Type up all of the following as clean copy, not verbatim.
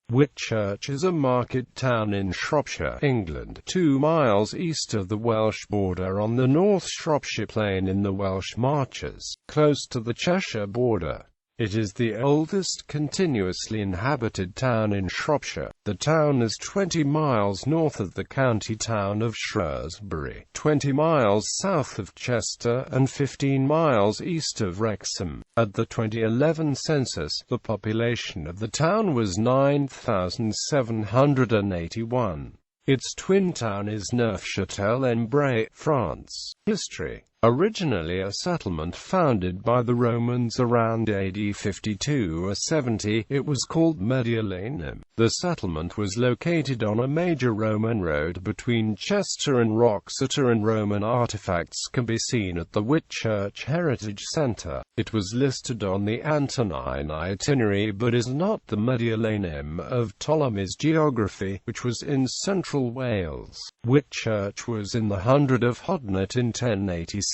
Whitchurch is a market town in Shropshire, England, 2 miles east of the Welsh border on the North Shropshire Plain in the Welsh Marches, close to the Cheshire border. It is the oldest continuously inhabited town in Shropshire. The town is 20 miles north of the county town of Shrewsbury, 20 miles south of Chester, and 15 miles east of Wrexham. At the 2011 census, the population of the town was 9,781. Its twin town is Neufchâtel-en-Bray, France. History. Originally a settlement founded by the Romans around AD 52 or 70, it was called Mediolanum. The settlement was located on a major Roman road between Chester and Wrexham, and Roman artifacts can be seen at the Whitchurch Heritage Centre. It was listed on the Antonine itinerary but is not the Mediolanum of Ptolemy's geography, which was in central Wales. Whitchurch was in the hundred of Ordnance in 1086.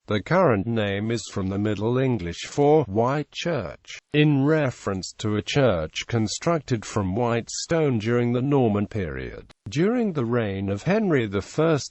The current name is from the Middle English for White Church, in reference to a church constructed from white stone during the Norman period. During the reign of Henry I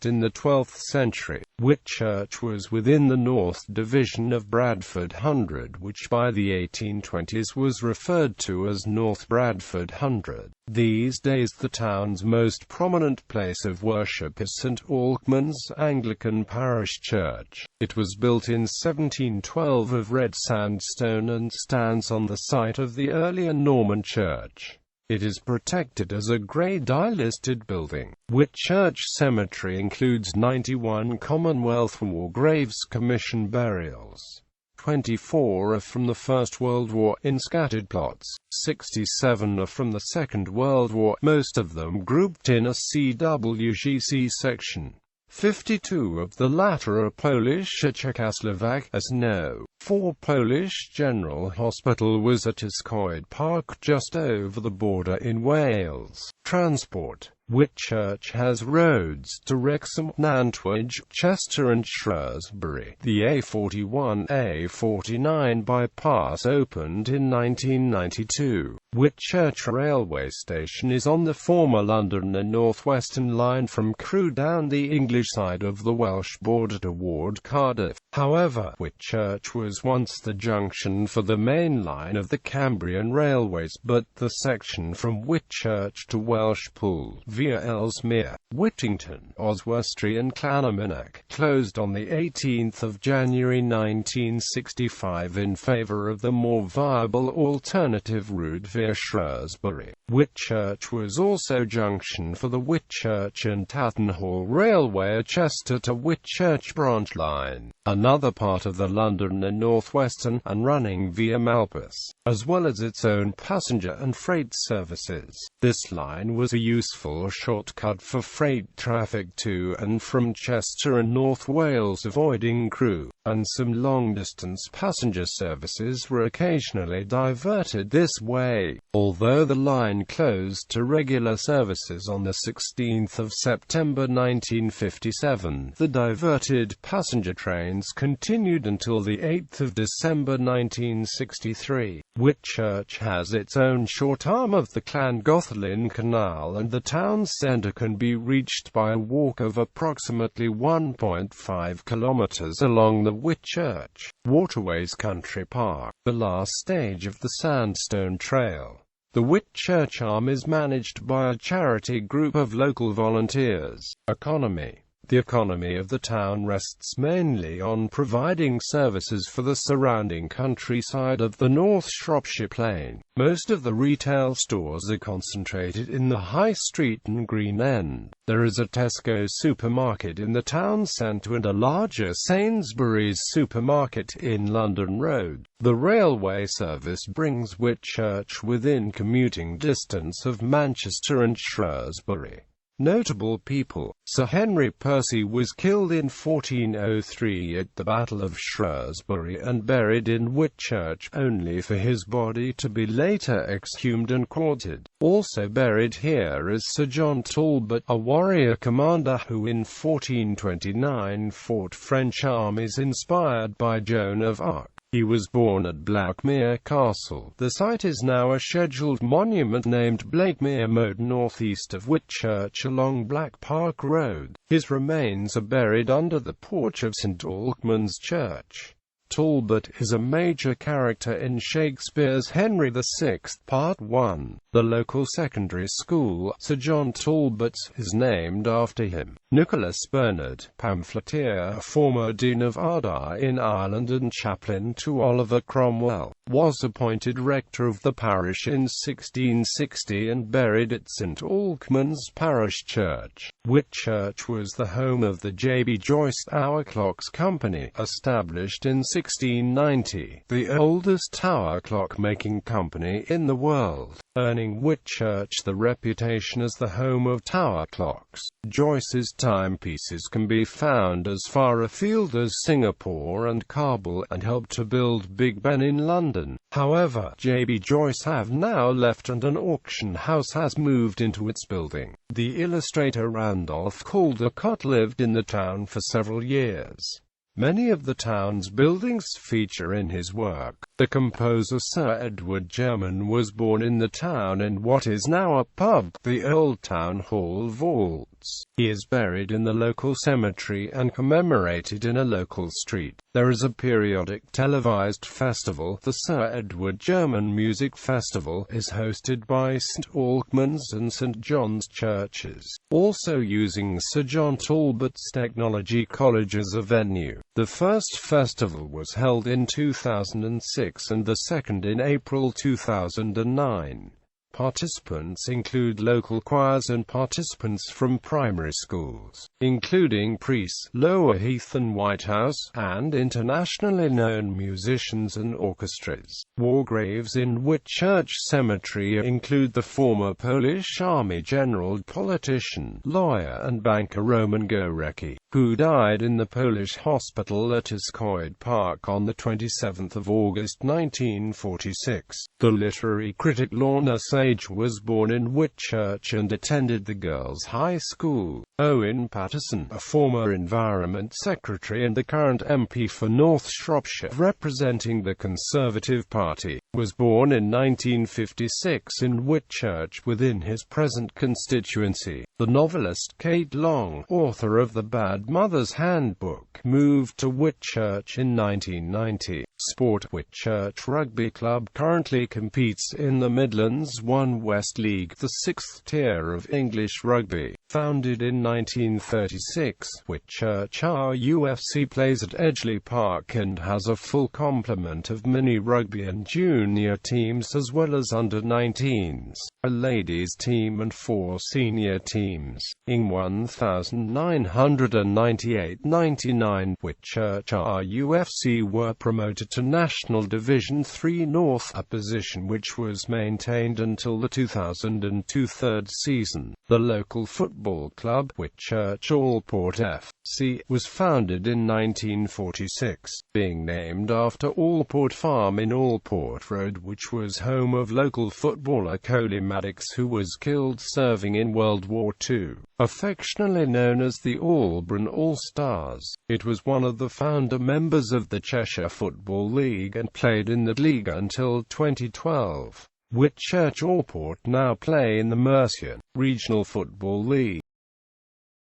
in the 12th century, Whitchurch was within the North Division of Bradford Hundred, which by the 1820s was referred to as North Bradford Hundred. These days the town's most prominent place of worship is St Alkmund's Anglican Parish Church. It was built in 1712 of red sandstone and stands on the site of the earlier Norman church. It is protected as a Grade I listed building. Whitchurch Cemetery includes 91 Commonwealth War Graves Commission burials. 24 are from the First World War in scattered plots. 67 are from the Second World War, most of them grouped in a CWGC section. 52 of the latter are Polish or Czechoslovak, as no. 4 Polish General Hospital was at Yscoed Park just over the border in Wales. Transport. Whitchurch has roads to Wrexham, Nantwich, Chester and Shrewsbury. The A41-A49 bypass opened in 1992. Whitchurch railway station is on the former London and North Western line from Crewe down the English side of the Welsh border toward Cardiff. However, Whitchurch was once the junction for the main line of the Cambrian Railways, but the section from Whitchurch to Welshpool via Ellesmere, Whittington, Oswestry and Llanymynech closed on the 18th of January 1965 in favour of the more viable alternative route via Shrewsbury. Whitchurch was also junction for the Whitchurch and Tattenhall Railway, a Chester to Whitchurch branch line, another part of the London and North Western, and running via Malpas, as well as its own passenger and freight services. This line was a useful shortcut for freight traffic to and from Chester and North Wales, avoiding Crewe, and some long-distance passenger services were occasionally diverted this way. Although the line closed to regular services on the 16th of September 1957, the diverted passenger trains continued until the 8th of December 1963. Whitchurch has its own short arm of the Llangollen Canal, and the town centre can be reached by a walk of approximately 1.5 kilometres along the Whitchurch Waterways Country Park, the last stage of the Sandstone Trail. The Whitchurch arm is managed by a charity group of local volunteers. Economy. The economy of the town rests mainly on providing services for the surrounding countryside of the North Shropshire Plain. Most of the retail stores are concentrated in the High Street and Green End. There is a Tesco supermarket in the town centre and a larger Sainsbury's supermarket in London Road. The railway service brings Whitchurch within commuting distance of Manchester and Shrewsbury. Notable people. Sir Henry Percy was killed in 1403 at the Battle of Shrewsbury and buried in Whitchurch, only for his body to be later exhumed and quartered. Also buried here is Sir John Talbot, a warrior commander who in 1429 fought French armies inspired by Joan of Arc. He was born at Blakemere Castle. The site is now a scheduled monument named Blakemere Moat northeast of Whitchurch along Black Park Road. His remains are buried under the porch of St Alkmund's Church. Talbot is a major character in Shakespeare's Henry VI, Part 1. The local secondary school, Sir John Talbot's, is named after him. Nicholas Bernard, pamphleteer, former Dean of Ardagh in Ireland and chaplain to Oliver Cromwell, was appointed rector of the parish in 1660 and buried at St Alkmund's Parish Church. Whitchurch was the home of the J.B. Joyce Tower Clocks Company, established in 1690, the oldest tower clock-making company in the world, earning Whitchurch the reputation as the home of tower clocks. Joyce's timepieces can be found as far afield as Singapore and Kabul, and helped to build Big Ben in London. However, J.B. Joyce have now left and an auction house has moved into its building. The illustrator Randolph Caldecott lived in the town for several years. Many of the town's buildings feature in his work. The composer Sir Edward German was born in the town in what is now a pub, the Old Town Hall Vaults. He is buried in the local cemetery and commemorated in a local street. There is a periodic televised festival. The Sir Edward German Music Festival is hosted by St Alkmund's and St John's churches, also using Sir John Talbot's Technology College as a venue. The first festival was held in 2006 and the second in April 2009. Participants include local choirs and participants from primary schools, including priests, Lower Heath and Whitehouse, and internationally known musicians and orchestras. War graves in Whitchurch Cemetery include the former Polish Army general, politician, lawyer and banker Roman Gorecki, who died in the Polish hospital at Escoid Park on 27 August 1946. The literary critic Lorna Sage was born in Whitchurch and attended the Girls' High School. Owen Paterson, a former Environment Secretary and the current MP for North Shropshire, representing the Conservative Party, was born in 1956 in Whitchurch within his present constituency. The novelist Kate Long, author of The Bad Mother's Handbook, moved to Whitchurch in 1990. Sport. Whitchurch Rugby Club currently competes in the Midlands 1 West League, the sixth tier of English rugby. Founded in 1936, Whitchurch RUFC plays at Edgeley Park and has a full complement of mini-rugby and junior teams as well as under-19s, a ladies team and 4 senior teams. In 1998-99, Whitchurch RUFC were promoted to National Division 3 North, a position which was maintained until the 2002 third season. The local football club, Whitchurch Allport FC, was founded in 1946, being named after Allport Farm in Allport Road, which was home of local footballer Coley Maddox, who was killed serving in World War II. Affectionately known as the Albury All-Stars, it was one of the founder members of the Cheshire Football League and played in the league until 2012. Whitchurch Allport now play in the Mercian Regional Football League.